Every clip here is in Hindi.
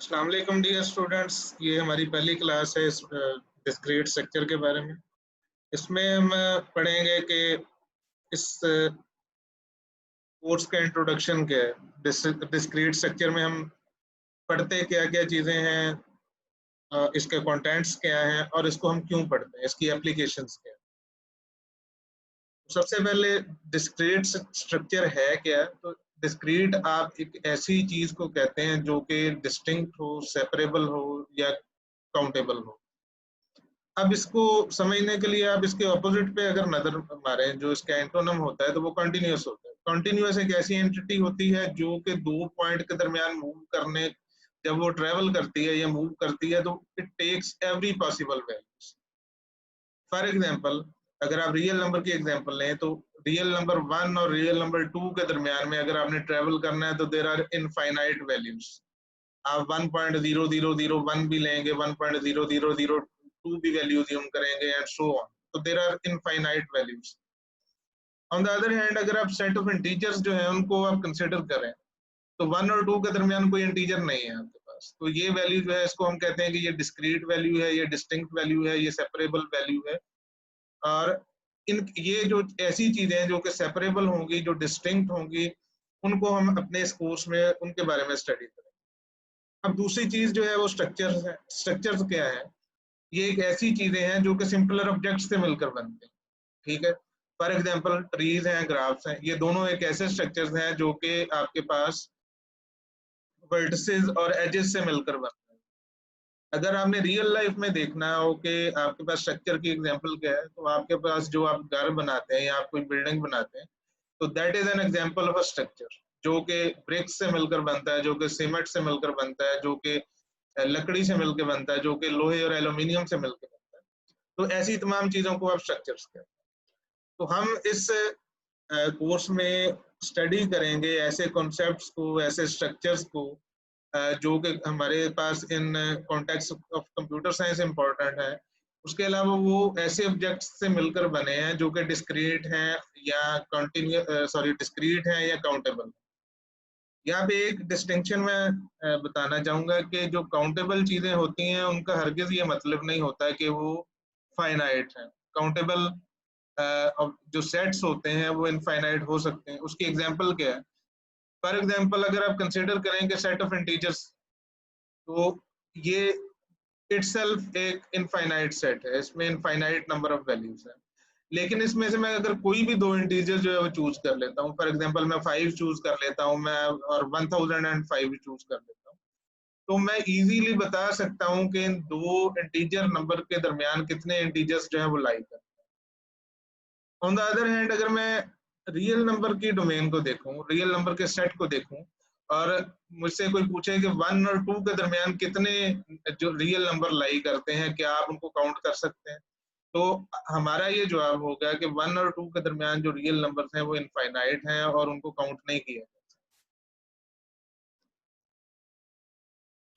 अस्सलाम वालेकुम डियर स्टूडेंट्स। ये हमारी पहली क्लास है इस डिस्क्रीट स्ट्रक्चर के बारे में। इसमें हम पढ़ेंगे कि इस कोर्स का इंट्रोडक्शन क्या है। डिस्क्रीट स्ट्रक्चर में हम पढ़ते क्या क्या चीज़ें हैं, इसके कंटेंट्स क्या हैं और इसको हम क्यों पढ़ते हैं, इसकी एप्लीकेशंस क्या है। सबसे पहले डिस्क्रीट स्ट्रक्चर है क्या। तो डिस्क्रीट आप एक ऐसी चीज़ को कहते हैं जो कि डिस्टिंक्ट हो, सेपरेबल हो या काउंटेबल हो। अब इसको समझने के लिए आप इसके ऑपोजिट पे अगर नजर मारें, जो इसका एंटोनम होता है तो वो कंटिन्यूअस होता है। कंटिन्यूअस एक ऐसी एंटिटी होती है जो कि दो पॉइंट के दरमियान मूव करने, जब वो ट्रेवल करती है या मूव करती है तो it takes every possible values. For example, अगर आप रियल नंबर की एग्जांपल लें तो रियल नंबर 1 और रियल नंबर 2 के दरमियान में अगर आपने ट्रेवल करना है तो देर आर इनफाइनाइट वैल्यूज। आप 1.0001 भी लेंगे, 1.0002 भी वैल्यू ज्यूम करेंगे एंड सो ऑन। तो there are infinite values. On the other hand, अगर आप सेट ऑफ इंटीजर्स जो है उनको आप कंसिडर करें तो 1 और 2 के दरमियान कोई इंटीजर नहीं है आपके पास, तो ये वैल्यू जो है इसको हम कहते हैं कि ये डिस्क्रीट वैल्यू है, ये डिस्टिंक्ट वैल्यू है, ये सेपरेबल वैल्यू है। और इन ये जो ऐसी चीजें हैं जो कि सेपरेबल होंगी, जो डिस्टिंक्ट होंगी, उनको हम अपने इस कोर्स में उनके बारे में स्टडी करें। अब दूसरी चीज जो है वो स्ट्रक्चर्स है। स्ट्रक्चर्स क्या है? ये एक ऐसी चीजें हैं जो कि सिंपलर ऑब्जेक्ट्स से मिलकर बनते हैं। ठीक है। फॉर एग्जांपल, ट्रीज हैं, ग्राफ्स हैं, ये दोनों एक ऐसे स्ट्रक्चर्स हैं जो कि आपके पास वर्टिसेस और एजेस से मिलकर बनते हैं। अगर आपने रियल लाइफ में देखना हो कि आपके पास स्ट्रक्चर की एग्जांपल क्या है, तो आपके पास जो आप घर बनाते हैं या आप कोई बिल्डिंग बनाते हैं तो that is an example of a structure, जो कि ब्रिक्स से मिलकर बनता है, जो कि सीमेंट से मिलकर बनता है, जो कि लकड़ी से मिलकर बनता है, जो कि लोहे और एल्यूमिनियम से मिलकर बनता है। तो ऐसी तमाम चीजों को आप स्ट्रक्चर्स कहते हैं। तो हम इस कोर्स में स्टडी करेंगे ऐसे कॉन्सेप्ट्स को, ऐसे स्ट्रक्चर्स को जो कि हमारे पास in context of computer science important है। उसके अलावा वो ऐसे ऑब्जेक्ट्स से मिलकर बने हैं जो कि डिस्क्रीट हैं या डिस्क्रीट हैं या काउंटेबल। यहाँ पे एक डिस्टिंक्शन मैं बताना चाहूंगा कि जो काउंटेबल चीजें होती हैं उनका हरगिज ये मतलब नहीं होता है कि वो फाइनाइट है। काउंटेबल जो सेट्स होते हैं वो इनफाइनाइट हो सकते हैं। उसकी एग्जांपल क्या है? फॉर एग्जांपल, अगर आप कंसीडर करें कि सेट ऑफ इंटीजर्स, तो ये इटसेल्फ एक इनफाइनाइट सेट है, इसमें इनफाइनाइट नंबर ऑफ वैल्यूज है। लेकिन इसमें से मैं अगर कोई भी दो इंटीजर जो है वो चूज कर लेता हूँ, फॉर एग्जांपल मैं 5 चूज कर लेता हूँ मैं, और 1005 चूज कर लेता हूँ, तो मैं इजीली बता सकता हूँ कि इन दो इंटीजर नंबर के दरमियान कितने इंटीजर्स जो है वो लाई करते हैं। ऑन द अदर हैंड, अगर मैं रियल नंबर की डोमेन को देखूं, रियल नंबर के सेट को देखूं, और मुझसे कोई पूछे कि 1 और 2 के दरमियान कितने जो रियल नंबर लाई करते हैं, क्या आप उनको काउंट कर सकते हैं? तो हमारा ये जवाब होगा कि 1 और 2 के दरमियान जो रियल नंबर्स हैं वो इनफाइनाइट हैं और उनको काउंट नहीं किया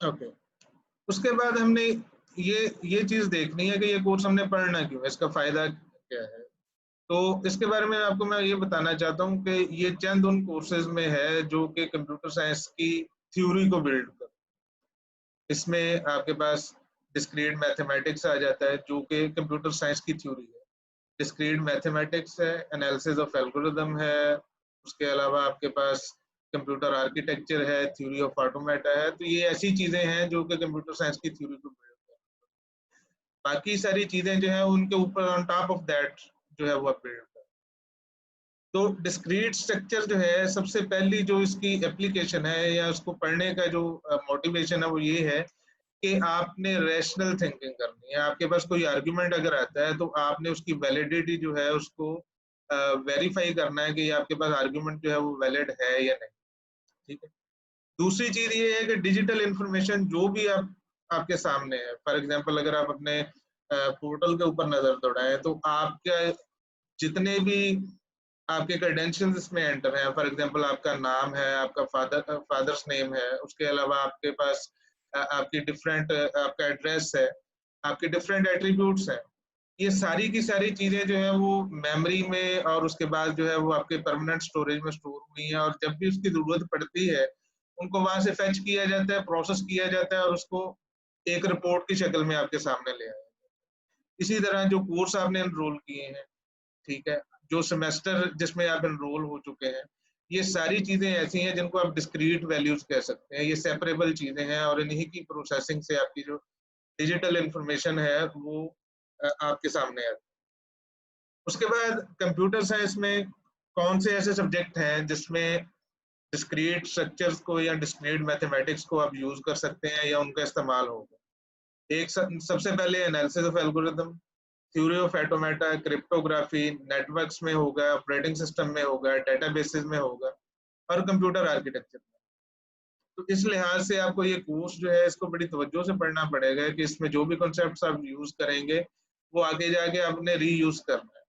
जाता। ओके। उसके बाद हमने ये चीज देखनी है कि ये कोर्स हमने पढ़ना क्यों है, इसका फायदा क्या है। तो इसके बारे में आपको मैं ये बताना चाहता हूँ कि ये चंद उन कोर्सेज में है जो कि कंप्यूटर साइंस की थ्योरी को बिल्ड कर। इसमें आपके पास डिस्क्रीट मैथमेटिक्स आ जाता है जो कि कंप्यूटर साइंस की थ्योरी है। डिस्क्रीट मैथमेटिक्स है, एनालिसिस ऑफ एल्गोरिदम है, उसके अलावा आपके पास कंप्यूटर आर्किटेक्चर है, थ्योरी ऑफ ऑटोमेटा है। तो ये ऐसी चीजें हैं जो कि कंप्यूटर साइंस की थ्योरी को बिल्ड कर। बाकी सारी चीजें जो है उनके ऊपर ऑन टॉप ऑफ दैट जो है वो बिल्ड कर। तो डिस्क्रीट स्ट्रक्चर जो है, सबसे पहली जो इसकी एप्लीकेशन है या उसको पढ़ने का जो मोटिवेशन है वो ये है कि आपने रैशनल थिंकिंग करनी है। आपके पास कोई आर्गुमेंट अगर आता है तो आपने उसकी वैलिडिटी जो है उसको वेरीफाई करना है कि ये आपके पास आर्गुमेंट जो है वो वैलिड है या नहीं। ठीक है। दूसरी चीज ये है कि डिजिटल इंफॉर्मेशन जो भी आपके सामने है, फॉर एग्जांपल अगर आप अपने पोर्टल के ऊपर नजर दौड़ाएं तो आपका जितने भी आपके क्रेडेंशियल्स इसमें एंटर हैं, फॉर एग्जांपल आपका नाम है, आपका फादर्स नेम है, उसके अलावा आपके पास आपकी डिफरेंट आपका एड्रेस है, आपके डिफरेंट एट्रीब्यूट्स हैं। ये सारी की सारी चीजें जो है वो मेमोरी में और उसके बाद जो है वो आपके परमानेंट स्टोरेज में स्टोर हुई हैं, और जब भी उसकी जरूरत पड़ती है उनको वहां से फेच किया जाता है, प्रोसेस किया जाता है और उसको एक रिपोर्ट की शक्ल में आपके सामने ले आया। इसी तरह जो कोर्स आपने एनरोल किए हैं, ठीक है, जो सेमेस्टर जिसमें आप एनरोल हो चुके हैं, ये सारी चीजें ऐसी हैं जिनको आप डिस्क्रीट वैल्यूज कह सकते हैं। ये सेपरेबल चीजें हैं और इन्हीं की प्रोसेसिंग से आपकी जो डिजिटल इंफॉर्मेशन है वो आपके सामने आती है। उसके बाद कंप्यूटर साइंस में कौन से ऐसे सब्जेक्ट हैं जिसमें डिस्क्रीट स्ट्रक्चर्स को या डिस्क्रीट मैथमेटिक्स को आप यूज कर सकते हैं या उनका इस्तेमाल होगा। एक सबसे पहले analysis of algorithm, theory of automata, cryptography, networks में होगा, ऑपरेटिंग सिस्टम में होगा, डेटाबेसेस में होगा और कंप्यूटर आर्किटेक्चर में। तो इस लिहाज से आपको ये कोर्स जो है इसको बड़ी तवज्जो से पढ़ना पड़ेगा कि इसमें जो भी कॉन्सेप्ट्स आप यूज करेंगे वो आगे जाके आपने रीयूज करना है,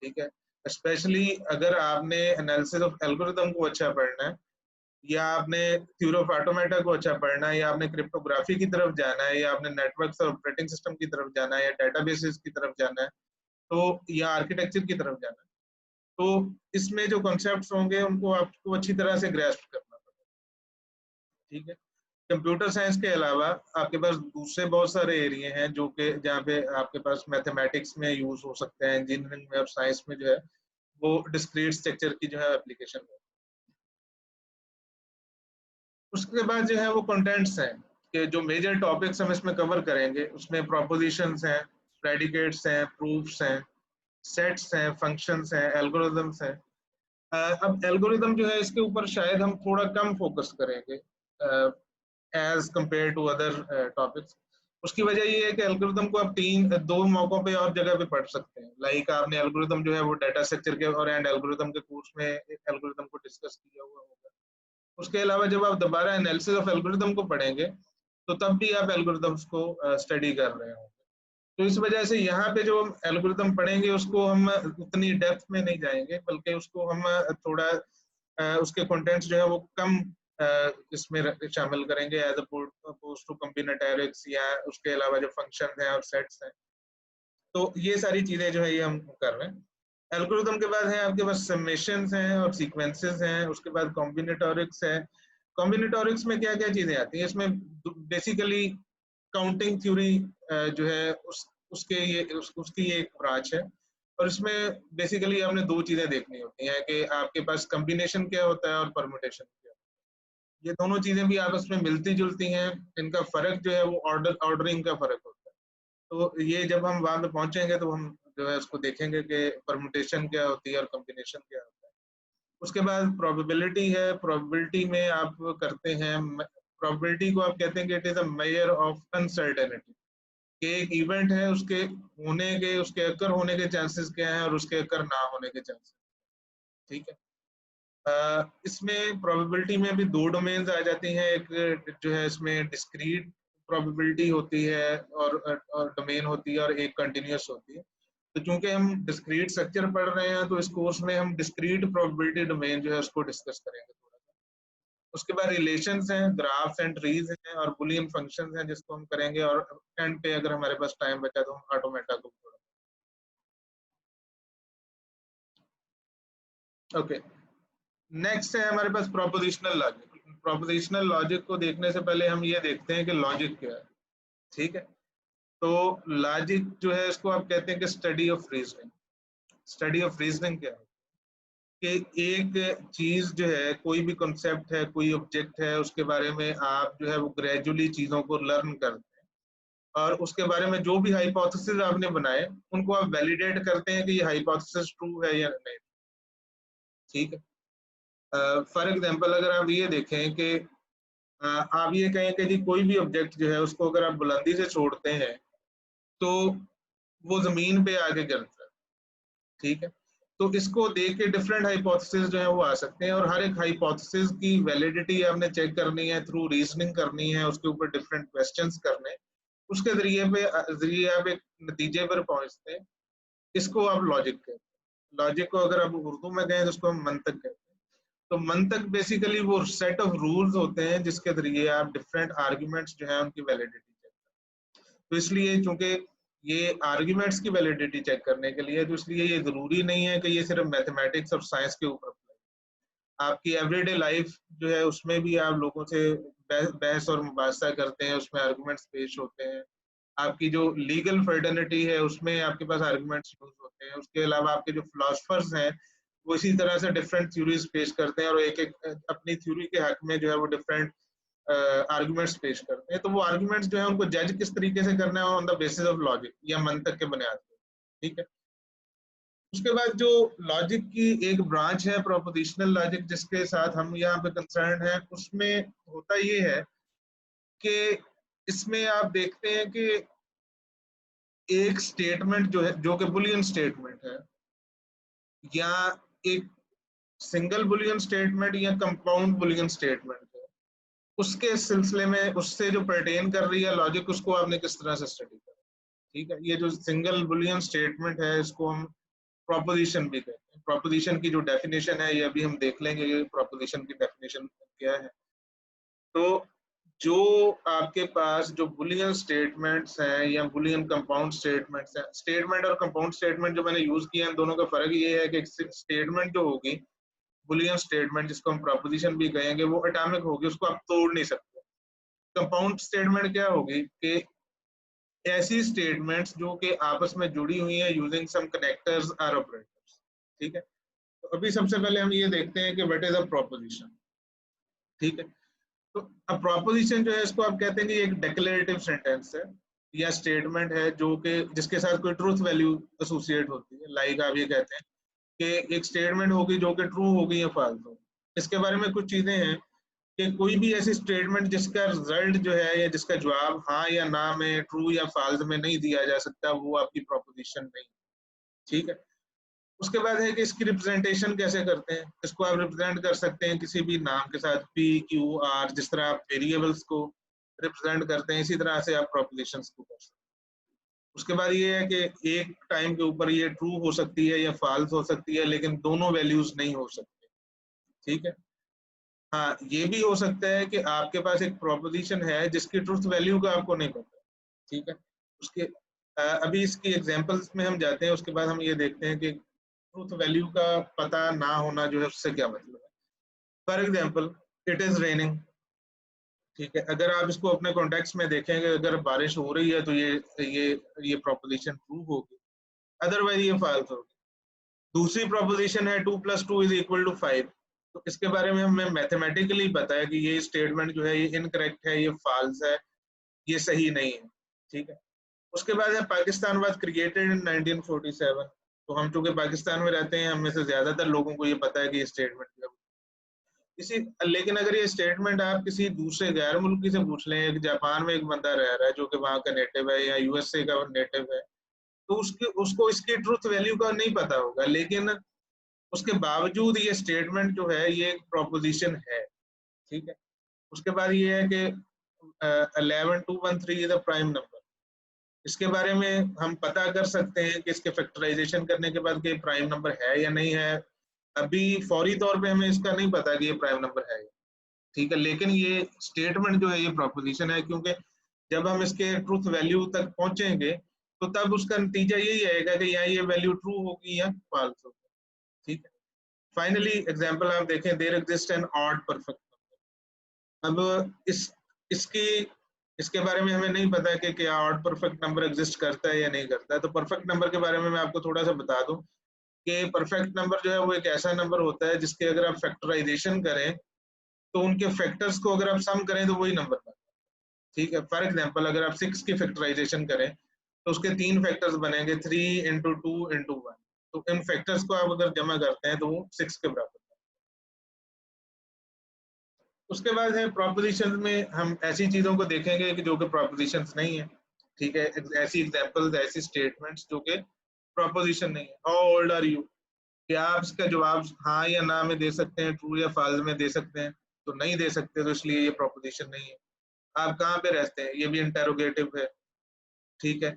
ठीक है। स्पेशली अगर आपने एनालिसिस ऑफ एल्गोरिथम को अच्छा पढ़ना है या आपने थ्योरी ऑफ ऑटोमेटा को अच्छा पढ़ना है या आपने क्रिप्टोग्राफी की तरफ जाना है या आपने नेटवर्क्स और ऑपरेटिंग सिस्टम की तरफ जाना है या डेटाबेसेस की तरफ जाना है, तो या आर्किटेक्चर की तरफ जाना है, तो इसमें जो कॉन्सेप्ट्स होंगे उनको आपको अच्छी तरह से ग्रेस्प करना पड़ेगा, ठीक है। कंप्यूटर साइंस के अलावा आपके पास दूसरे बहुत सारे एरिया हैं जो कि जहाँ पे आपके पास मैथमेटिक्स में यूज हो सकते हैं, इंजीनियरिंग में और साइंस में जो है वो डिस्क्रीट स्ट्रक्चर की जो है एप्लीकेशन है। उसके बाद जो है वो कंटेंट्स हैं कि जो मेजर टॉपिक्स हम इसमें कवर करेंगे उसमें प्रोपोजिशंस हैं, प्रेडिकेट्स हैं, प्रूफ्स हैं, सेट्स हैं, फंक्शंस हैं, एल्गोरिदम्स हैं। अब एल्गोरिदम जो है इसके ऊपर शायद हम थोड़ा कम फोकस करेंगे as compared to other topics. उसकी वजह ये है कि एल्गोरिदम को आप दो मौकों पे और जगह पे पढ़ सकते हैं। लाइक आपने एल्गोरिदम जो है वो डाटा स्ट्रक्चर के और एंड एल्गोरिदम के कोर्स में एल्गोरिदम को डिस्कस किया हुआ होगा। उसके अलावा जब आप दोबारा एनालिसिस ऑफ एल्गोरिदम को पढ़ेंगे तो तब भी आप एल्गोरिदम्स को स्टडी कर रहे होंगे। तो इस वजह से यहाँ पे जो हम एल्गोरिदम पढ़ेंगे उसको हम उतनी डेप्थ में नहीं जाएंगे, बल्कि उसको हम थोड़ा उसके कंटेंट्स जो है वो कम इसमें शामिल करेंगे एज अपोज टू कॉम्बिनेटरिक्स या उसके अलावा जो फंक्शन हैं और सेट्स हैं। तो ये सारी चीजें जो है ये हम कर रहे हैं। एल्गोरिदम के बाद है आपके पास समेशंस हैं और सीक्वेंसेस हैं, उसके बाद कॉम्बिनेटोरिक्स है। कॉम्बिनेटोरिक्स में क्या क्या चीजें आती हैं इसमें, बेसिकली काउंटिंग थ्योरी जो है उसकी ये एक ब्रांच है और इसमें बेसिकली आपने दो चीजें देखनी होती हैं कि आपके पास कॉम्बिनेशन क्या होता है और परम्यूटेशन क्या होता है। ये दोनों चीजें भी आपस में मिलती जुलती हैं, इनका फर्क जो है वो ऑर्डरिंग का फर्क होता है। तो ये जब हम वहां पे पहुंचेंगे तो हम जो है उसको देखेंगे कि परम्यूटेशन क्या होती है और कॉम्बिनेशन क्या होता है। उसके बाद प्रोबेबिलिटी है। प्रोबेबिलिटी में आप करते हैं, प्रोबेबिलिटी को आप कहते हैं कि it is a measure of uncertainty, कि एक इवेंट है उसके होने के, उसके अकर होने के चांसेस क्या हैं और उसके अकर ना होने के चांसेस, ठीक है। इसमें प्रोबेबिलिटी में भी दो डोमेन्स आ जाती हैं। एक जो है इसमें डिस्क्रीट प्रोबेबिलिटी होती है और डोमेन होती है और एक कंटिन्यूस होती है। तो चूंकि हम डिस्क्रीट स्ट्रक्चर पढ़ रहे हैं तो इस कोर्स में हम डिस्क्रीट प्रोबेबिलिटी डोमेन जो है उसको डिस्कस करेंगे थोड़ा सा। उसके बाद रिलेशंस हैं, ग्राफ्स एंड ट्रीज हैं और बुलियन फंक्शंस हैं जिसको हम करेंगे, और एंड पे अगर हमारे पास टाइम बचा तो हम ऑटोमेटा को थोड़ा। ओके, नेक्स्ट है हमारे पास प्रोपोजिशनल लॉजिक। प्रोपोजिशनल लॉजिक को देखने से पहले हम ये देखते हैं कि लॉजिक क्या है, ठीक है। तो लॉजिक जो है इसको आप कहते हैं कि study of reasoning. Study of reasoning क्या है कि एक चीज जो है, कोई भी कॉन्सेप्ट है, कोई ऑब्जेक्ट है, उसके बारे में आप जो है वो ग्रेजुअली चीजों को लर्न करते हैं और उसके बारे में जो भी हाइपोथेसिस आपने बनाए उनको आप वैलिडेट करते हैं कि ये हाइपोथेसिस ट्रू है या नहीं, ठीक है। फॉर एग्जांपल अगर आप ये देखें कि आप ये कहें कि जी कोई भी ऑब्जेक्ट जो है उसको अगर आप बुलंदी से छोड़ते हैं तो वो जमीन पे आके गिरता है, ठीक है। तो इसको देख के डिफरेंट हाइपोथेसिस जो है वो आ सकते हैं और हर एक हाइपोथेसिस की वैलिडिटी आपने चेक करनी है, थ्रू रीजनिंग करनी है, उसके ऊपर डिफरेंट क्वेश्चंस करने, उसके जरिए आप एक नतीजे पर पहुंचते हैं। इसको आप लॉजिक कहते हैं। लॉजिक को अगर आप उर्दू में कहें तो उसको हम मंतक कहते हैं। तो मंतक बेसिकली वो सेट ऑफ रूल्स होते हैं जिसके जरिए आप डिफरेंट आर्ग्यूमेंट्स जो है उनकी वैलिडिटी चेक करते हैं। तो इसलिए चूंकि ये आर्ग्यूमेंट्स की वैलिडिटी चेक करने के लिए, तो इसलिए ये जरूरी नहीं है कि ये सिर्फ मैथमेटिक्स और साइंस के ऊपर अप्लाई। आपकी एवरीडे लाइफ जो है उसमें भी आप लोगों से बहस और मुबासा करते हैं, उसमें आर्गुमेंट्स पेश होते हैं। आपकी जो लीगल फर्टर्निटी है उसमें आपके पास आर्गुमेंट्स यूज होते हैं। उसके अलावा आपके जो फिलोसफर्स हैं वो इसी तरह से डिफरेंट थ्योरीज पेश करते हैं और एक एक अपनी थ्योरी के हक में जो है वो डिफरेंट आर्गुमेंट्स पेश करते हैं। तो वो आर्गुमेंट्स जो है उनको जज किस तरीके से करना है on the basis of logic या मंतक के बुनियाद पर, ठीक है। उसके बाद जो लॉजिक की एक ब्रांच है प्रोपोजिशनल लॉजिक जिसके साथ हम यहाँ पे कंसर्न है, उसमें होता ये है कि इसमें आप देखते हैं कि एक स्टेटमेंट जो है जो कि बुलियन स्टेटमेंट है या एक सिंगल बुलियन स्टेटमेंट या कंपाउंड बुलियन स्टेटमेंट है, उसके सिलसिले में उससे जो पर्टेन कर रही है लॉजिक, उसको आपने किस तरह से स्टडी करा, ठीक है। ये जो सिंगल बुलियन स्टेटमेंट है इसको हम प्रोपोजिशन भी कहते हैं। प्रोपोजिशन की जो डेफिनेशन है ये अभी हम देख लेंगे, ये प्रोपोजिशन की डेफिनेशन क्या है। तो जो आपके पास जो बुलियन स्टेटमेंट्स हैं या बुलियन कंपाउंड स्टेटमेंट्स हैं, स्टेटमेंट और कंपाउंड स्टेटमेंट जो मैंने यूज किया है, इन दोनों का फर्क ये है कि स्टेटमेंट जो होगी बुलियन स्टेटमेंट जिसको हम प्रोपोजिशन भी कहेंगे वो एटॉमिक होगी, उसको आप तोड़ नहीं सकते। कंपाउंड स्टेटमेंट क्या होगी कि ऐसी स्टेटमेंट्स जो कि आपस में जुड़ी हुई है यूजिंग सम कनेक्टर्स और ऑपरेटर्स, ठीक है। तो अभी सबसे पहले हम ये देखते हैं कि व्हाट इज अ प्रोपोजिशन, ठीक है। तो अब प्रोपोजिशन जो है इसको आप कहते हैं कि एक डिक्लेरेटिव सेंटेंस है या स्टेटमेंट है जो कि जिसके साथ कोई ट्रूथ वैल्यू एसोसिएट होती है। लाइक आप ये कहते हैं कि एक स्टेटमेंट होगी जो कि ट्रू होगी या फॉल्स होगी। इसके बारे में कुछ चीजें हैं कि कोई भी ऐसी स्टेटमेंट जिसका रिजल्ट जो है या जिसका जवाब हाँ या ना में, ट्रू या फॉल्स में नहीं दिया जा सकता, वो आपकी प्रोपोजिशन नहीं, ठीक है। उसके बाद है कि इसकी रिप्रेजेंटेशन कैसे करते हैं। इसको आप रिप्रेजेंट कर सकते हैं किसी भी नाम के साथ, पी क्यू आर, जिस तरह आप वेरिएबल्स को रिप्रेजेंट करते हैं इसी तरह से आप प्रोपोजिशंस को कर सकते हैं। उसके बाद ये है कि एक टाइम के ऊपर ये ट्रू हो सकती है या फॉल्स हो सकती है, लेकिन दोनों वैल्यूज नहीं हो सकते, ठीक है। हाँ, ये भी हो सकता है कि आपके पास एक प्रोपोजिशन है जिसकी ट्रूथ वैल्यू का आपको नहीं पता, ठीक है। उसके अभी इसकी एग्जांपल्स में हम जाते हैं, उसके बाद हम ये देखते हैं कि ट्रूथ वैल्यू का पता ना होना जो है उससे क्या मतलब है। For example, it is raining, ठीक है। अगर आप इसको अपने कॉन्टेक्स्ट में देखेंगे, अगर बारिश हो रही है तो ये प्रोपोजिशन ट्रू होगी, अदरवाइज ये फॉल्स होगी। दूसरी प्रोपोजिशन है 2+2=5, तो इसके बारे में हमें मैथमेटिकली पता है कि ये स्टेटमेंट जो है ये इनकरेक्ट है, ये फॉल्स है, ये सही नहीं है, ठीक है। उसके बाद है पाकिस्तान वाज क्रिएटेड इन 1947, तो हम चूंकि पाकिस्तान में रहते हैं, हम में से ज्यादातर लोगों को ये पता है कि ये स्टेटमेंट क्या है। इसी लेकिन अगर ये स्टेटमेंट आप किसी दूसरे गैर मुल्की से पूछ लें, एक जापान में एक बंदा रह रहा है जो कि वहाँ का नेटिव है या यूएसए का नेटिव है, तो उसको इसकी ट्रूथ वैल्यू का नहीं पता होगा, लेकिन उसके बावजूद ये स्टेटमेंट जो है ये एक प्रोपोजिशन है, ठीक है। उसके बाद ये है कि 11213 इज अ प्राइम नंबर। इसके बारे में हम पता कर सकते हैं कि इसके फैक्टराइजेशन करने के बाद कि प्राइम नंबर है या नहीं है। अभी फौरी तौर पे हमें इसका नहीं पता कि ये प्राइम नंबर है, ठीक है, लेकिन ये स्टेटमेंट जो है ये प्रोपोजिशन है, क्योंकि जब हम इसके ट्रूथ वैल्यू तक पहुंचेंगे तो तब उसका नतीजा यही आएगा कि या ये वैल्यू ट्रू होगी या फॉल्स होगी, ठीक है। फाइनली एग्जांपल आप देखें, there exist an odd perfect number. अब इसकी इसके बारे में हमें नहीं पता कि क्या ऑड परफेक्ट नंबर एग्जिस्ट करता है या नहीं करता है। तो परफेक्ट नंबर के बारे में मैं आपको थोड़ा सा बता दूं कि परफेक्ट नंबर जो है वो एक ऐसा नंबर होता है जिसके अगर आप फैक्टराइजेशन करें तो उनके फैक्टर्स को अगर आप सम करें तो वही नंबर बनता है, ठीक है। फॉर एग्जाम्पल, अगर आप 6 की फैक्टराइजेशन करें तो उसके 3 फैक्टर्स बनेंगे, 3 × 2 × 1। तो इन फैक्टर्स को आप अगर जमा करते हैं तो वो 6 के बराबर। उसके बाद है प्रोपोजिशन में हम ऐसी चीजों को देखेंगे कि जो कि प्रोपोजिशंस नहीं है, ठीक है। ऐसी एग्जांपल्स, ऐसी स्टेटमेंट्स जो कि प्रोपोजिशन नहीं है। हाउ ओल्ड आर यू, क्या आप इसका जवाब हाँ या ना में दे सकते हैं, ट्रू या फॉल्स में दे सकते हैं? तो नहीं दे सकते, तो इसलिए ये प्रोपोजिशन नहीं है। आप कहाँ पे रहते हैं, ये भी इंटेरोगेटिव है, ठीक है।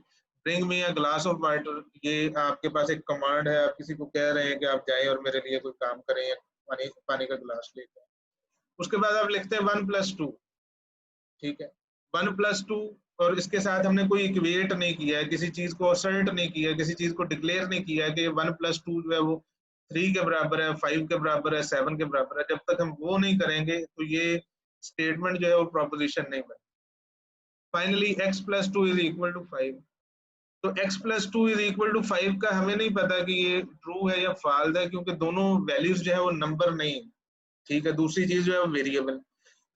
Bring me a glass of water, ये आपके पास एक कमांड है, आप किसी को कह रहे हैं कि आप जाएं और मेरे लिए कोई काम करें या पानी पानी का गिलास लेकर। उसके बाद आप लिखते हैं 1+2, ठीक है। 1+2, और इसके साथ हमने कोई इक्वेट नहीं किया है, किसी चीज को असर्ट नहीं किया, किसी चीज को डिक्लेयर नहीं किया है कि 1+2 जो है वो 3 के बराबर है, 5 के बराबर है, 7 के बराबर है, जब तक हम वो नहीं करेंगे तो ये स्टेटमेंट जो है वो प्रोपोजिशन नहीं बने। Finally x plus 2 is equal to 5, तो x plus 2 is equal to 5 का हमें नहीं पता कि ये ट्रू है या फॉल्स है, क्योंकि दोनों वैल्यूज जो है वो नंबर नहीं है, ठीक है। दूसरी चीज जो है वो वेरिएबल।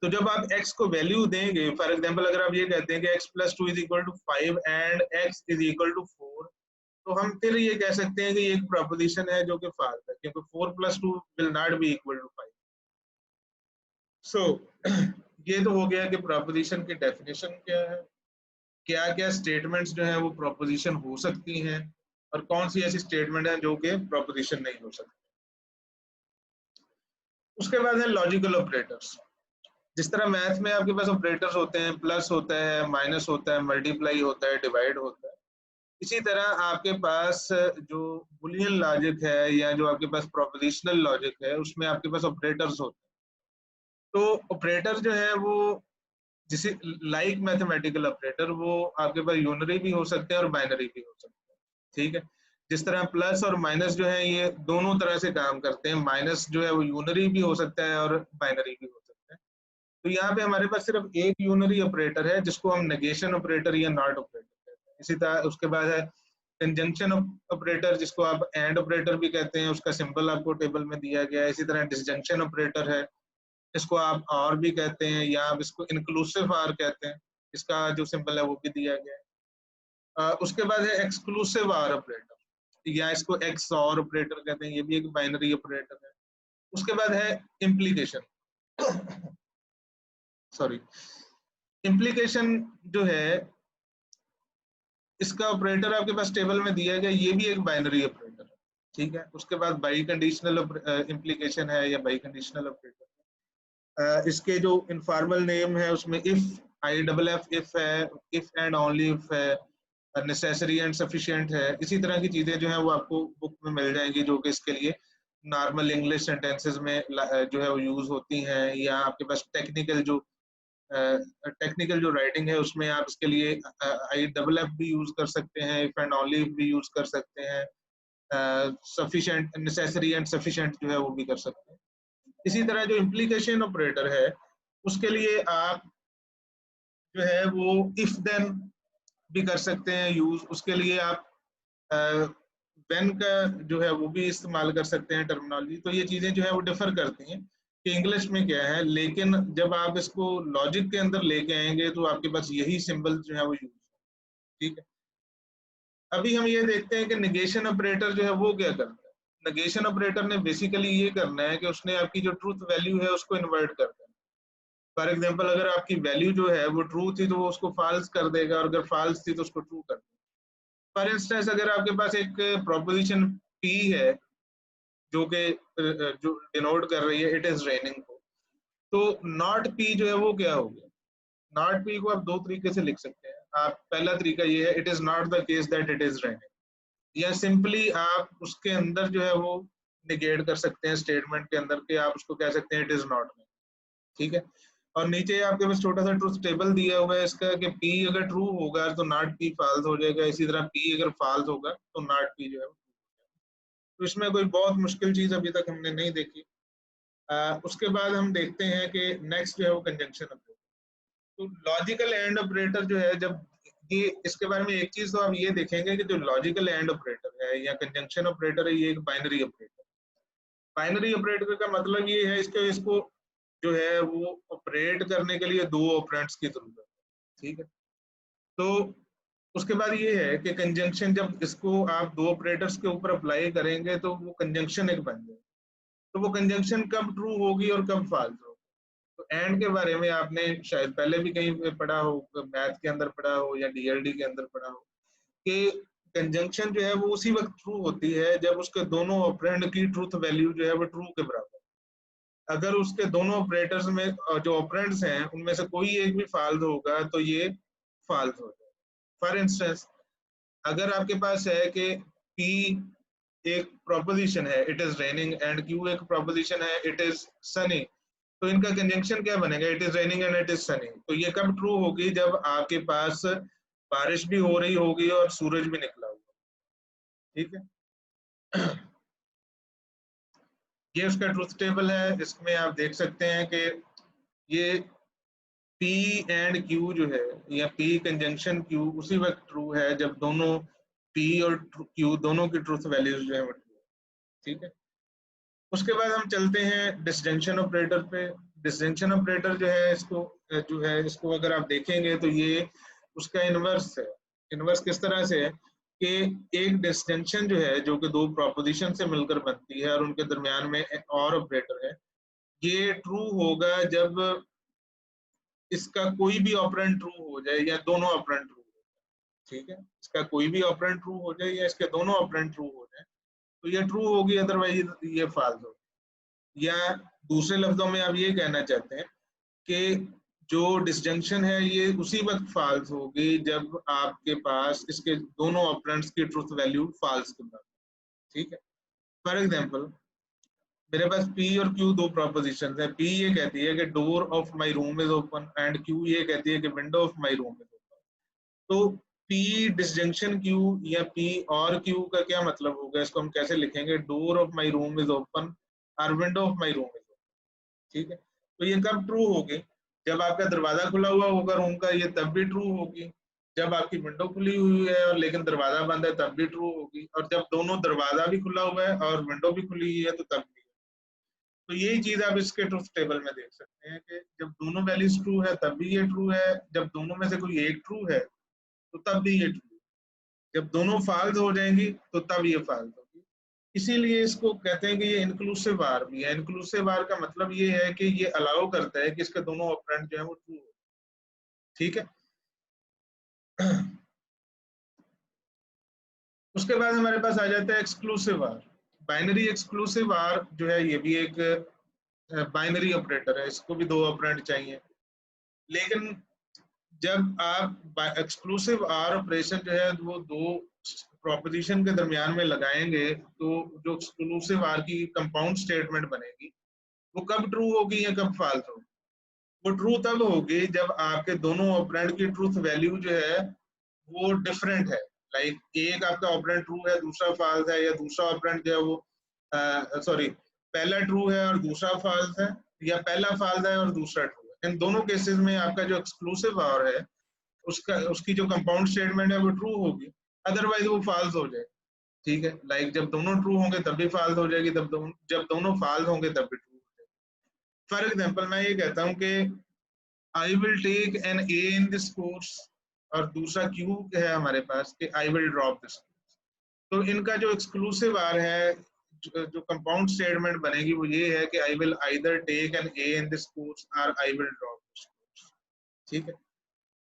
तो जब आप x को वैल्यू देंगे, फॉर एग्जांपल अगर आप ये कहते हैं कि x plus 2 is equal to 5 and x is equal to 4, तो हम फिर ये कह सकते हैं कि ये एक प्रोपोजिशन है जो कि फॉल्स है, क्योंकि 4 plus 2 will not be equal to 5। So ये तो हो गया कि प्रोपोजिशन की डेफिनेशन क्या है, क्या क्या स्टेटमेंट्स जो है वो प्रोपोजिशन हो सकती हैं, और कौन सी ऐसी स्टेटमेंट है जो कि प्रोपोजिशन नहीं हो सकती। उसके बाद है लॉजिकल ऑपरेटर्स। जिस तरह मैथ में आपके पास ऑपरेटर्स होते हैं, प्लस होता है, माइनस होता है, मल्टीप्लाई होता है, डिवाइड होता है, इसी तरह आपके पास जो बुलियन लॉजिक है या जो आपके पास प्रोपोजिशनल लॉजिक है, उसमें आपके पास ऑपरेटर्स होते हैं। तो ऑपरेटर जो है वो जिसे लाइक मैथमेटिकल ऑपरेटर, वो आपके पास यूनरी भी हो सकते हैं और बाइनरी भी हो सकते हैं, ठीक है। जिस तरह प्लस और माइनस जो है ये दोनों तरह से काम करते हैं, माइनस जो है वो यूनरी भी हो सकता है और बाइनरी भी हो सकता है। तो यहाँ पे हमारे पास सिर्फ एक यूनरी ऑपरेटर है जिसको हम नेगेशन ऑपरेटर या नॉट ऑपरेटर कहते हैं। इसी तरह उसके बाद है कंजंक्शन ऑपरेटर, जिसको आप एंड ऑपरेटर भी कहते हैं, उसका सिंबल आपको टेबल में दिया गया है। इसी तरह डिसजंक्शन ऑपरेटर है, इसको आप और भी कहते हैं, या आप इसको इंक्लूसिव आर कहते हैं, इसका जो सिंबल है वो भी दिया गया है। उसके बाद है एक्सक्लूसिव आर ऑपरेटर, या इसको एक्स और ऑपरेटर कहते हैं, ये भी एक बाइनरी ऑपरेटर है। उसके बाद है इम्प्लीकेशन सॉरी इम्प्लीकेशन जो है, इसका ऑपरेटर आपके पास टेबल में दिया गया, ये भी एक बाइनरी ऑपरेटर है, ठीक है। उसके बाद बाई कंडीशनल इम्प्लीकेशन है या बाई कंडीशनल ऑपरेटर। इसके जो इनफॉर्मल नेम है उसमें if, I double F if है, इफ एंड ओनली इफ है, नेसेसरी एंड सफिशिएंट है। इसी तरह की चीजें जो है वो आपको बुक में मिल जाएंगी, जो कि इसके लिए नॉर्मल इंग्लिश सेंटेंसेस में जो है वो यूज होती हैं, या आपके पास टेक्निकल जो राइटिंग है उसमें आप इसके लिए आई डबल एफ भी यूज कर सकते हैं, इफ एंड ओनली इफ भी यूज कर सकते हैं, सफिशिएंट, नेसेसरी एंड सफिशिएंट जो है वो भी कर सकते हैं। इसी तरह जो इम्प्लीकेशन ऑपरेटर है उसके लिए आप जो है वो इफ देन भी कर सकते हैं यूज। उसके लिए आप व्हेन का जो है वो भी इस्तेमाल कर सकते हैं टर्मिनोलॉजी। तो ये चीजें जो है वो डिफर करती हैं कि इंग्लिश में क्या है, लेकिन जब आप इसको लॉजिक के अंदर लेके आएंगे तो आपके पास यही सिंबल जो है वो यूज, ठीक है। अभी हम ये देखते हैं कि नेगेशन ऑपरेटर जो है वो क्या करता है। नेगेशन ऑपरेटर ने बेसिकली ये करना है कि उसने आपकी जो ट्रूथ वैल्यू है उसको इन्वर्ट कर देना। फॉर एग्जाम्पल अगर आपकी वैल्यू जो है वो ट्रू थी तो वो उसको फॉल्स कर देगा, और अगर फॉल्स थी तो उसको ट्रू कर देगा। फॉर इंस्टेंस अगर आपके पास एक प्रोपोजिशन पी है जो कि जो डिनोट कर रही है इट इज रेनिंग को, तो नॉट पी जो है वो क्या हो गया। नॉट पी को आप दो तरीके से लिख सकते हैं। आप पहला तरीका ये है, it is not the case that it is raining, या सिंपली आप उसके अंदर जो है वो निगेट कर सकते हैं स्टेटमेंट के अंदर कि आप उसको कह सकते हैं इट इज नॉट, ठीक है। और नीचे आपके पास छोटा सा ट्रूथ टेबल दिया हुआ है इसका कि पी अगर ट्रू होगा तो नॉट पी फॉल्स हो जाएगा, इसी तरह पी अगर फॉल्स होगा तो नॉट पी जो है। तो इसमें कोई बहुत मुश्किल चीज अभी तक हमने नहीं देखी। उसके बाद हम देखते हैं कि नेक्स्ट जो है वो कंजंक्शन ऑपरेटर। तो लॉजिकल एंड ऑपरेटर जो है, जब ये इसके बारे में एक चीज तो आप ये देखेंगे कि जो लॉजिकल एंड ऑपरेटर है या कंजंक्शन ऑपरेटर है, ये एक बाइनरी ऑपरेटर। बाइनरी ऑपरेटर का मतलब ये है इसको जो है वो ऑपरेट करने के लिए दो ऑपरेंड्स की जरूरत है, ठीक है। तो उसके बाद ये है कि कंजंक्शन, जब इसको आप दो ऑपरेटर्स के ऊपर अप्लाई करेंगे तो वो कंजंक्शन एक बन जाए। तो वो कंजंक्शन कब ट्रू होगी और कब फॉल्स होगी। तो एंड के बारे में आपने शायद पहले भी कहीं पे पढ़ा हो, मैथ के अंदर पढ़ा हो या डीएलडी के अंदर पढ़ा हो, कि कंजंक्शन जो है वो उसी वक्त ट्रू होती है जब उसके दोनों ऑपरेंड की ट्रूथ वैल्यू जो है वो ट्रू के बराबर। अगर उसके दोनों ऑपरेटर्स में जो ऑपरेंड्स हैं उनमें से कोई एक भी फॉल्स होगा तो ये फॉल्स हो जाएगा। फॉर इंस्टेंस अगर आपके पास है कि P एक प्रोपोजिशन है it is raining, and Q एक प्रोपोजिशन है इट इज सनी, तो इनका कंजंक्शन क्या बनेगा, it is raining and it is Sunny. तो ये कब ट्रू होगी, जब आपके पास बारिश भी हो रही होगी और सूरज भी निकला होगा, ठीक है। ये उसका ट्रूथ टेबल है। इसमें आप देख सकते हैं कि ये P एंड Q जो है, या P कंजंक्शन Q उसी वक्त ट्रू है जब दोनों P और Q दोनों की ट्रूथ वैल्यूज जो है वो ट्रू है। ठीक है, उसके बाद हम चलते हैं डिसजंक्शन ऑपरेटर पे। डिसजंक्शन ऑपरेटर जो है इसको अगर आप देखेंगे तो ये उसका इनवर्स है। इनवर्स किस तरह से है कि एक डिसजंक्शन जो है, जो कि दो प्रोपोजिशन से मिलकर बनती है और उनके दरमियान में और ऑपरेटर है, ये ट्रू होगा जब इसका कोई भी ऑपरेंड ट्रू हो जाए या दोनों ऑपरेंड ट्रू हो जाए। ठीक है, इसका कोई भी ऑपरेंड ट्रू हो जाए या इसके दोनों ऑपरेंड ट्रू हो जाए तो ये ट्रू होगी, अदरवाइज ये फॉल्स होगी। या दूसरे लफ्जों में आप ये कहना चाहते हैं कि जो डिसजंक्शन है ये उसी वक्त फॉल्स होगी जब आपके पास इसके दोनों ऑपरेंड्स की ट्रूथ वैल्यू फॉल्स के बाद। ठीक है, फॉर एग्जांपल मेरे पास P और Q दो प्रोपोजिशंस है। P ये कहती है कि door of my room is open and Q ये कहती है कि window of my room is open. तो P डिसजंक्शन Q या P और Q का क्या मतलब होगा, इसको हम कैसे लिखेंगे? Door of my room is open और window of my room is open. ठीक है, तो ये कब ट्रू होगी? जब आपका दरवाजा खुला हुआ होगा रूम का, ये तब भी ट्रू होगी। जब आपकी विंडो खुली हुई है और लेकिन दरवाजा बंद है तब भी ट्रू होगी। और जब दोनों दरवाजा भी खुला हुआ है और विंडो भी खुली हुई है तो तब भी। तो यही चीज आप इसके ट्रूथ टेबल में देख सकते हैं कि जब दोनों वैल्यूज ट्रू है तब भी ये ट्रू है, जब दोनों में से कोई एक ट्रू है तो तब भी ये ट्रू, जब दोनों फॉल्स हो जाएंगी तो तब ये फॉल्स होगी। इसीलिए इसको कहते हैं कि ये इंक्लूसिव आर भी है। इंक्लूसिव आर का मतलब ये है कि ये अलाउ करता है कि इसके दोनों ऑपरेंड जो है वो ट्रू हो। ठीक है, उसके बाद हमारे पास आ जाता है exclusive or. Binary exclusive or जो है ये भी एक बाइनरी ऑपरेटर है, इसको भी दो ऑपरेंड चाहिए। लेकिन जब आप एक्सक्लूसिव आर ऑपरेशन जो है वो दो प्रोपोजिशन के दरमियान में लगाएंगे तो जो एक्सक्लूसिव आर की कंपाउंड स्टेटमेंट बनेगी वो कब ट्रू होगी या कब फॉल्स होगी? वो ट्रू तब होगी जब आपके दोनों ऑपरेंड की ट्रूथ वैल्यू जो है वो डिफरेंट है। लाइक एक आपका ऑपरेंड ट्रू है दूसरा फॉल्स है, या दूसरा ऑपरेंड जो है वो सॉरी पहला ट्रू है और दूसरा फॉल्स है, या पहला फॉल्स है और दूसरा ट्रू है। इन दोनों केसेस में आपका जो एक्सक्लूसिव आर है उसकी जो कंपाउंड स्टेटमेंट है वो ट्रू होगी, अदरवाइज वो फॉल्स हो जाए। ठीक है, लाइक जब दोनों ट्रू होंगे तब भी फॉल्स हो जाएगी, जब दोनों फॉल्स होंगे तब भी ट्रू हो जाएगी। फॉर एग्जांपल मैं ये कहता हूँ कि I will take an A in this course, और दूसरा क्यू है हमारे पास कि आई विल ड्रॉप दिस। तो इनका जो एक्सक्लूसिव आर है, जो कंपाउंड स्टेटमेंट बनेगी वो ये है कि I will either take an A in this course और I will drop this course. ठीक है,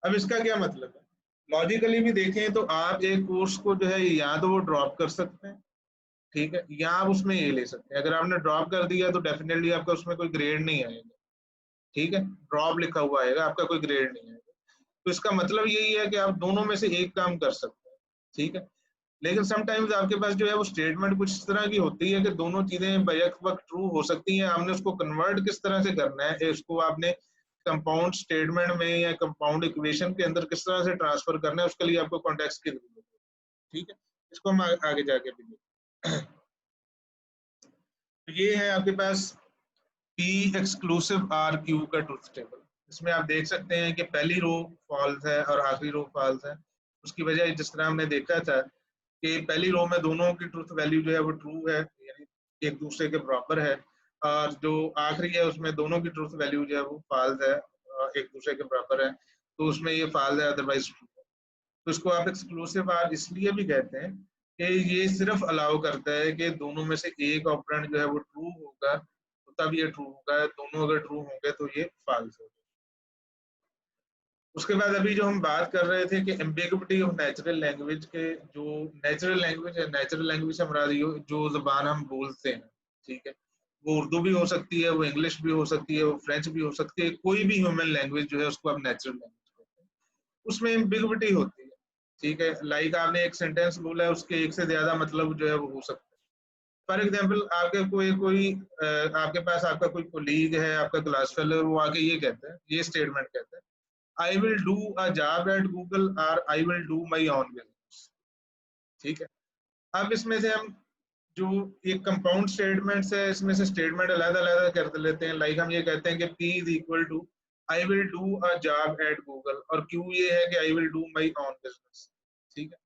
अब इसका क्या मतलब है? लॉजिकली भी देखें तो आप एक कोर्स को जो है या तो वो ड्रॉप कर सकते हैं, ठीक है, या आप उसमें ये ले सकते हैं। अगर आपने ड्रॉप कर दिया तो डेफिनेटली आपका उसमें कोई ग्रेड नहीं आएगा। ठीक है, ड्रॉप लिखा हुआ आएगा, आपका कोई ग्रेड नहीं आएगा। तो इसका मतलब यही है कि आप दोनों में से एक काम कर सकते हैं। ठीक है, लेकिन समटाइम्स आपके पास जो है वो स्टेटमेंट कुछ इस तरह की होती है कि दोनों चीजें बैक वक्त ट्रू हो सकती हैं। आपने उसको कन्वर्ट किस तरह से करना है, इसको आपने कंपाउंड स्टेटमेंट में या कंपाउंड इक्वेशन के अंदर किस तरह से ट्रांसफर करना है, उसके लिए आपको कॉन्टेक्स्ट की जरूरत है। ठीक है, इसको हम आगे जाके भी देखें। तो ये है आपके पास P एक्सक्लूसिव आर क्यू का ट्रूथ टेबल। इसमें आप देख सकते हैं कि पहली रो फॉल्स है और आखिरी रो फॉल्स है। उसकी वजह जिस तरह हमने देखा था कि पहली रो में दोनों की ट्रूथ वैल्यू जो है वो ट्रू है, यानी एक दूसरे के बराबर है, और जो आखिरी है उसमें दोनों की ट्रूथ वैल्यू जो है वो फॉल्स है, एक दूसरे के बराबर है, तो उसमें ये फॉल्स है अदरवाइज ट्रू है। तो इसको आप एक्सक्लूसिव आर इसलिए भी कहते हैं कि ये सिर्फ अलाउ करता है कि दोनों में से एक ऑपरेंड जो है वो ट्रू होगा तो तब ये ट्रू होगा, दोनों अगर ट्रू होंगे तो ये फॉल्स होगा। उसके बाद अभी जो हम बात कर रहे थे कि एम्बिगुइटी ऑफ नेचुरल लैंग्वेज के, जो नेचुरल लैंग्वेज है, नेचुरल लैंग्वेज से हमारा जो जबान हम बोलते हैं, ठीक है, वो उर्दू भी हो सकती है, वो इंग्लिश भी हो सकती है, वो फ्रेंच भी हो सकती है, कोई भी ह्यूमन लैंग्वेज जो है उसको आप नेचुरल लैंग्वेज कहते हैं। उसमें एम्बिगुइटी होती है। ठीक है, लाइक आपने एक सेंटेंस बोला है उसके एक से ज्यादा मतलब जो है वो हो सकता है। फॉर एग्जाम्पल आपके कोई कोई आपके पास आपका कोई कोलीग है, आपका क्लास फेलो है, वो आके ये कहता है, ये स्टेटमेंट कहता है, I will do a job at Google और I will do my own business. ठीक है, अब इसमें से हम जो ये कंपाउंड स्टेटमेंट्स है, इसमें से स्टेटमेंट अलग अलग कर लेते हैं। लाइक हम ये कहते हैं कि P is equal to I will do a job at Google, और Q ये है कि I will do my own business. ठीक है,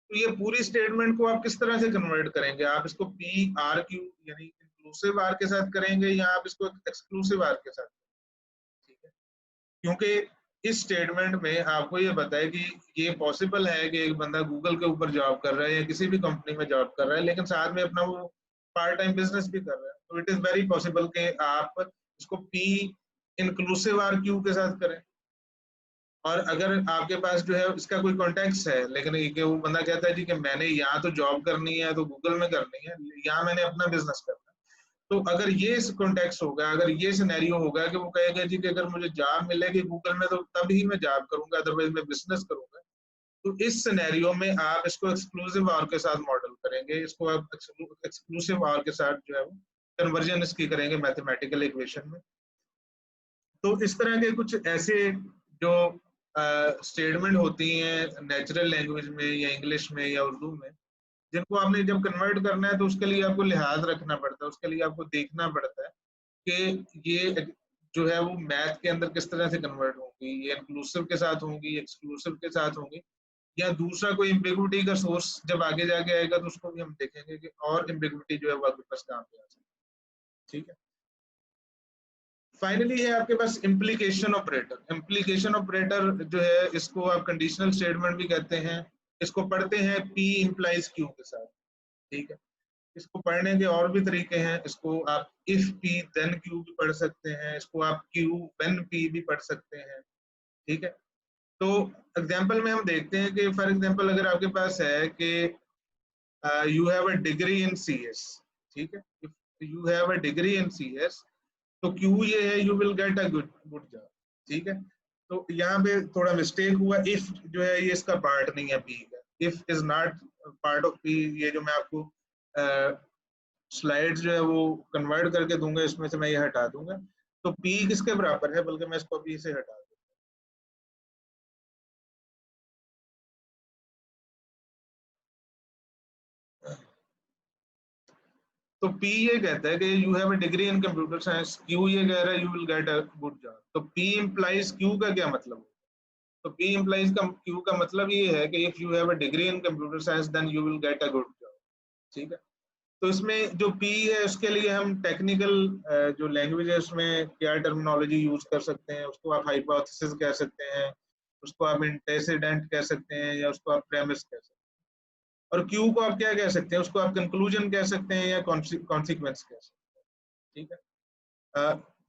तो ये पूरी स्टेटमेंट को आप किस तरह से कन्वर्ट करेंगे? आप इसको PRQ यानी इंक्लूसिव आर के साथ करेंगे, या आप इसको एक्सक्लूसिव आर के साथ? ठीक है, क्योंकि इस स्टेटमेंट में आपको ये पता है कि ये पॉसिबल है कि एक बंदा गूगल के ऊपर जॉब कर रहा है या किसी भी कंपनी में जॉब कर रहा है, लेकिन साथ में अपना वो पार्ट टाइम बिजनेस भी कर रहा है। तो इट इज वेरी पॉसिबल कि आप इसको P इंक्लूसिव आर क्यू के साथ करें। और अगर आपके पास जो है इसका कोई कॉन्टेक्स्ट है, लेकिन कि वो बंदा कहता है जी कि मैंने यहाँ तो जॉब करनी है तो गूगल में करनी है, यहाँ मैंने अपना बिजनेस करना है, तो अगर ये कॉन्टेक्स्ट होगा, अगर ये सिनेरियो होगा कि वो कहेगा जी कि अगर मुझे जॉब मिलेगी गूगल में तो तब ही मैं जॉब करूंगा, अदरवाइज मैं बिजनेस करूंगा। तो इस सिनेरियो में आप इसको एक्सक्लूसिव आर के साथ मॉडल करेंगे, इसको आप एक्सक्लूसिव आर के साथ जो है वो कन्वर्जन इसकी करेंगे मैथमेटिकल इक्वेशन में। तो इस तरह के कुछ ऐसे जो स्टेटमेंट होती हैं नेचुरल लैंग्वेज में या इंग्लिश में या उर्दू में, जिनको आपने जब कन्वर्ट करना है तो उसके लिए आपको लिहाज रखना पड़ता है, उसके लिए आपको देखना पड़ता है कि ये जो है वो मैथ के अंदर किस तरह से कन्वर्ट होंगी, ये इंक्लूसिव के साथ होंगी, एक्सक्लूसिव के साथ होंगी, या दूसरा कोई एम्बिगुइटी का सोर्स जब आगे जाके आएगा तो उसको भी हम देखेंगे कि और एम्बिगुइटी जो है वो आपके पास कहाँ पे आ सकती है। ठीक है, फाइनली है आपके पास इम्प्लीकेशन ऑपरेटर। इम्प्लीकेशन ऑपरेटर जो है इसको आप कंडीशनल स्टेटमेंट भी कहते हैं, इसको पढ़ते हैं P इम्प्लाइज Q के साथ। ठीक है, इसको पढ़ने के और भी तरीके हैं, इसको आप इफ P then Q भी पढ़ सकते हैं, इसको आप Q when P भी पढ़ सकते हैं। ठीक है, तो एग्जाम्पल में हम देखते हैं कि फॉर एग्जाम्पल अगर आपके पास है कि you have a degree in CS। ठीक है, if you have a degree in CS तो क्यू ये है you will get a good good job. ठीक है, तो यहाँ पे थोड़ा मिस्टेक हुआ, इफ जो है ये इसका पार्ट नहीं है पी का, if is not part of P. ये जो मैं आपको स्लाइड जो है वो कन्वर्ट करके दूंगा, इसमें से मैं ये हटा दूंगा, तो पी किसके बराबर है, बल्कि मैं इसको अभी से हटा दूंगा। तो पी ये कहता है कि you have a degree in computer science, Q ये कह रहा है you will get a good job. तो पी इम्प्लाइज क्यू का क्या मतलब? तो P implies का Q का मतलब ये है कि if you have a degree in computer science then you will get a good job। ठीक है, तो इसमें जो P है उसके लिए हम टेक्निकल जो लैंग्वेज है उसमें क्या टर्मिनोलॉजी यूज कर सकते हैं, उसको आप हाइपोथेसिस कह सकते हैं, उसको आप एंटेसिडेंट कह सकते हैं, या उसको आप प्रेमिस कह सकते हैं। और Q को आप क्या कह सकते हैं, उसको आप कंक्लूजन कह सकते हैं या कॉन्सिक्वेंस कह सकते हैं। ठीक है,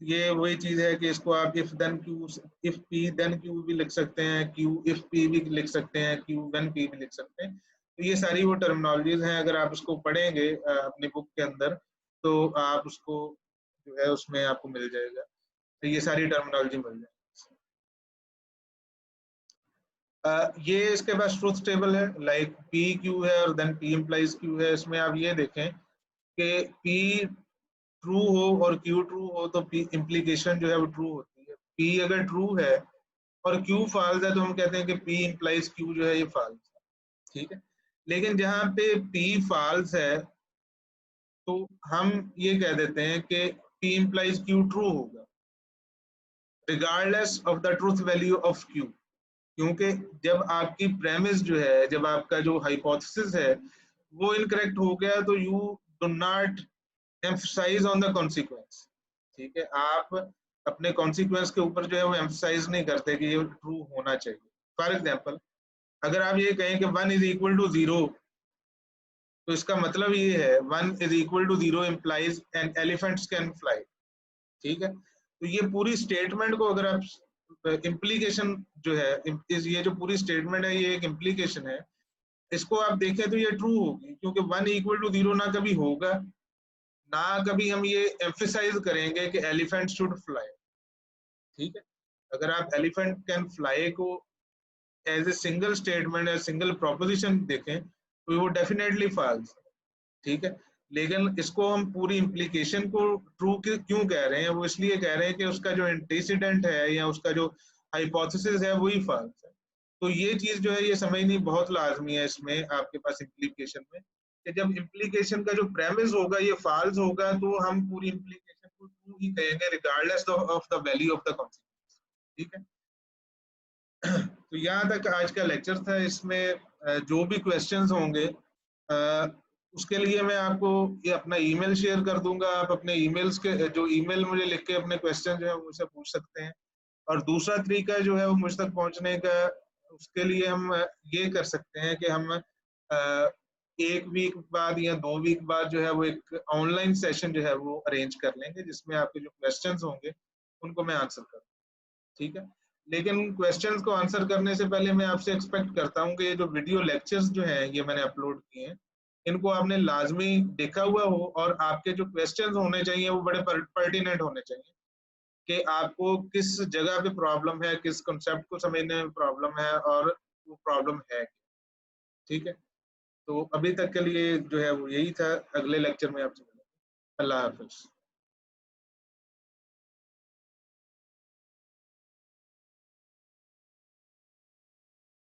ये वही चीज है कि इसको आप if then Q, if P then Q भी लिख सकते हैं, क्यू इफ पी भी लिख सकते हैं, क्यू व्हेन पी भी लिख सकते हैं। तो ये सारी वो टर्मिनोलॉजीज हैं, अगर आप उसको पढ़ेंगे अपनी बुक के अंदर तो आप उसको जो है उसमें आपको मिल जाएगा, तो ये सारी टर्मिनोलॉजी मिल जाएगी। ये इसके पास ट्रूथ टेबल है, लाइक पी क्यू है और देन पी इम्प्लाइज क्यू है। इसमें आप ये देखें कि पी ट्रू हो और क्यू ट्रू हो तो पी इम्प्लीकेशन जो है वो ट्रू होती है। पी अगर ट्रू है और क्यू फॉल्स है तो हम कहते हैं कि पी इम्प्लाइज क्यू जो है ये फॉल्स है। ठीक है, लेकिन जहां पे पी फॉल्स है तो हम ये कह देते हैं कि पी इम्प्लाइज क्यू ट्रू होगा regardless of the truth value of Q. क्योंकि जब आपकी प्रेमिस जो है, जब आपका जो हाइपोथेसिस है वो इनकरेक्ट हो गया तो you do not emphasize on the consequence. ठीक है, आप अपने कॉन्सिक्वेंस के ऊपर जो है वो एम्फसाइज नहीं करते कि ये ट्रू होना चाहिए। फॉर एग्जाम्पल अगर आप ये कहें कि 1 = 0 तो इसका मतलब ये है 1 = 0 implies an elephants can fly. ठीक है, तो ये पूरी स्टेटमेंट को अगर आप इम्प्लीकेशन जो है ये जो पूरी स्टेटमेंट है ये एक इम्प्लीकेशन है, इसको आप देखें तो ये ट्रू होगी, क्योंकि 1 = 0 ना कभी होगा ना कभी हम ये एम्फेसाइज करेंगे कि एलिफेंट शुड फ्लाई। ठीक है, अगर आप एलिफेंट कैन फ्लाई को एज ए सिंगल स्टेटमेंट या सिंगल प्रोपोजिशन देखें तो वो डेफिनेटली फॉल्स। ठीक है, लेकिन इसको हम पूरी इम्प्लीकेशन को ट्रू क्यों कह रहे हैं, वो इसलिए कह रहे हैं कि उसका जो एंटीसीडेंट है या उसका जो हाइपोथेसिस है वही फॉल्स है। तो ये चीज जो है ये समझनी बहुत लाजमी है इसमें आपके पास इम्प्लीकेशन में। कि जब इम्प्लीकेशन का जो प्रेमिस होगा ये फॉल्स होगा तो हम पूरी इम्प्लीकेशन को ट्रू ही कहेंगे regardless of the value of the consequence. ठीक है। तो यहाँ तक आज का लेक्चर था। इसमें जो भी क्वेश्चंस होंगे उसके लिए मैं आपको ये अपना ईमेल शेयर कर दूंगा। आप अपने ईमेल्स के जो ईमेल मुझे लिख के अपने क्वेश्चन जो है मुझसे पूछ सकते हैं। और दूसरा तरीका जो है वो मुझ तक पहुंचने का, उसके लिए हम ये कर सकते हैं कि हम 1 वीक बाद या 2 वीक बाद जो है वो एक ऑनलाइन सेशन जो है वो अरेंज कर लेंगे, जिसमें आपके जो क्वेश्चंस होंगे उनको मैं आंसर करूँ। ठीक है। लेकिन क्वेश्चंस को आंसर करने से पहले मैं आपसे एक्सपेक्ट करता हूँ कि ये जो वीडियो लेक्चर्स जो हैं ये मैंने अपलोड किए हैं, इनको आपने लाजमी देखा हुआ हो और आपके जो क्वेश्चंस होने चाहिए वो बड़े पर्टिनेंट होने चाहिए कि आपको किस जगह पे प्रॉब्लम है, किस कंसेप्ट को समझने में प्रॉब्लम है और वो प्रॉब्लम है। ठीक है। तो अभी तक के लिए जो है वो यही था। अगले लेक्चर में आपसे मिलेंगे। अल्लाह हाफिज।